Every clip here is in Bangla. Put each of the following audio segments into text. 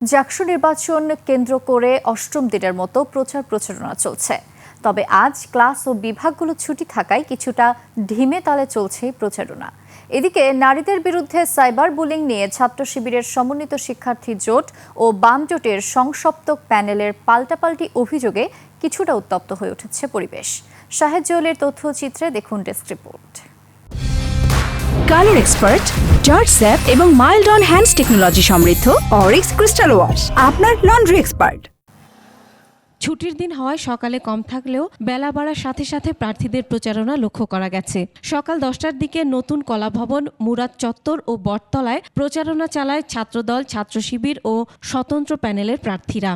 জাকসু নির্বাচন কেন্দ্র করে অষ্টম দিনের মতো প্রচার প্রচারণা চলছে। তবে আজ ক্লাস ও বিভাগগুলো ছুটি থাকায় কিছুটা ঢিমে তালে চলছে এই প্রচারণা। এদিকে নারীদের বিরুদ্ধে সাইবার বুলিং নিয়ে ছাত্র শিবিরের সমন্বিত শিক্ষার্থী জোট ও বাম জোটের সংসপ্তক প্যানেলের পাল্টাপাল্টি অভিযোগে কিছুটা উত্তপ্ত হয়ে উঠেছে পরিবেশ। শাহেদ জোয়েলের তথ্যচিত্রে দেখুন desk report. Colour expert, George sap এবং মাইল্ড অন হ্যান্ডস টেকনোলজি সমৃদ্ধ অরিক্স ক্রিস্টাল ওয়াশ আপনার লন্ড্রি এক্সপার্ট। ছুটির দিন হওয়ায় সকালে কম থাকলেও বেলা বাড়ার সাথে সাথে প্রার্থীদের প্রচারণা লক্ষ্য করা গেছে। সকাল 10টার দিকে নতুন কলাভবন, মুরাদ চত্বর ও বটতলায় প্রচারণা চালায় ছাত্রদল, ছাত্র শিবির ও স্বতন্ত্র প্যানেলের প্রার্থীরা।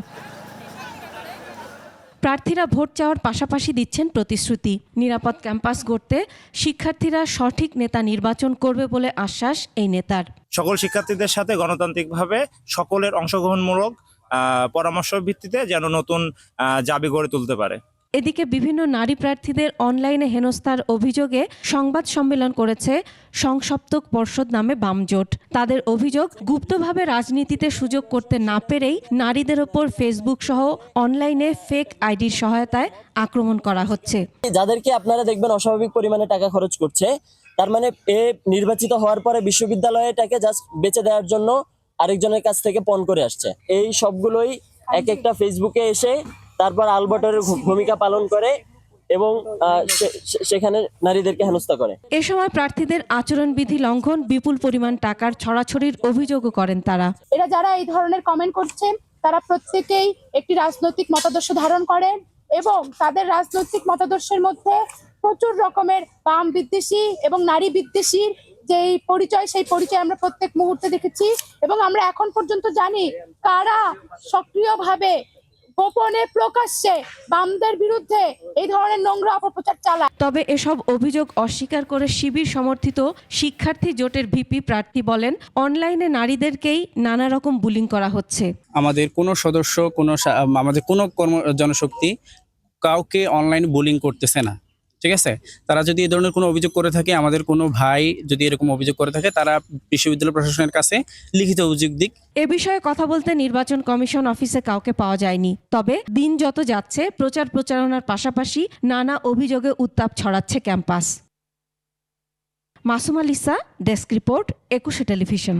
প্রার্থীরা ভোট চাওয়ার পাশাপাশি দিচ্ছেন প্রতিশ্রুতি। নিরাপদ ক্যাম্পাস গড়তে শিক্ষার্থীরা সঠিক নেতা নির্বাচন করবে বলে আশ্বাস এই নেতার। সকল শিক্ষার্থীদের সাথে গণতান্ত্রিকভাবে সকলের অংশগ্রহণমূলক পরামর্শের ভিত্তিতে যেন নতুন দাবি গড়ে তুলতে পারে। এদিকে বিভিন্ন নারী প্রার্থীদের অনলাইনে হেনস্থার অভিযোগে সংবাদ সম্মেলন করেছে সংসপ্তক পর্ষদ নামে বাম জোট। তাদের অভিযোগ, গুপ্তভাবে রাজনীতিতে সুযোগ করতে না পেরেই নারীদের ওপর ফেসবুক সহ অনলাইনে ফেক আইডির সহায়তায় আক্রমণ করা হচ্ছে। যাদেরকে আপনারা দেখবেন অস্বাভাবিক পরিমাণে টাকা খরচ করছে, তার মানে এ নির্বাচিত হওয়ার পরে বিশ্ববিদ্যালয়টাকে জাস্ট বেচে দেওয়ার জন্য আরেকজনের কাছ থেকে পণ করে আসছে। এই সবগুলোই এক একটা ফেসবুকে এসে তারপর আলবটরের ভূমিকা পালন করে এবং সেখানে নারীদেরকে হেনস্থা করে। এ সময় প্রার্থীদের আচরণবিধি লঙ্ঘন, বিপুল পরিমাণ টাকার ছড়াছড়ির অভিযোগও করেন তারা। এরা যারা এই ধরনের কমেন্ট করছেন তারা প্রত্যেকেই একটি রাজনৈতিক মতাদর্শ ধারণ করেন এবং তাদের রাজনৈতিক মতাদর্শের মধ্যে প্রচুর রকমের বাম বিদ্বেষী এবং নারী বিদ্বেষীর যেই পরিচয়, সেই পরিচয় আমরা প্রত্যেক মুহূর্তে দেখেছি এবং আমরা এখন পর্যন্ত জানি কারা সক্রিয়ভাবে গোপনে প্রকাশ্যে বামদের বিরুদ্ধে এই ধরনের নোংরা অপপ্রচার চালায়। তবে এসব অভিযোগ অস্বীকার করে শিবির সমর্থিত শিক্ষার্থী জোটের ভিপি প্রার্থী বলেন, অনলাইনে নারীদেরকেই নানা রকম বুলিং করা হচ্ছে। আমাদের কোনো সদস্য, আমাদের কোনো জনশক্তি কাউকে অনলাইন বুলিং করতেছে না, ঠিক আছে? তারা যদি এই ধরনের কোনো অভিযোগ করে থাকে, আমাদের কোনো ভাই যদি এরকম অভিযোগ করে থাকে, তারা বিশ্ববিদ্যালয় প্রশাসনের কাছে লিখিত অভিযোগ দিক। এ বিষয়ে কথা বলতে নির্বাচন কমিশন অফিসে কাউকে পাওয়া যায়নি। তবে দিন যত যাচ্ছে প্রচারণার পাশাপাশি নানা অভিযোগে উত্তাপ ছড়াচ্ছে campus. Masuma Lisa, desk report, 21 television.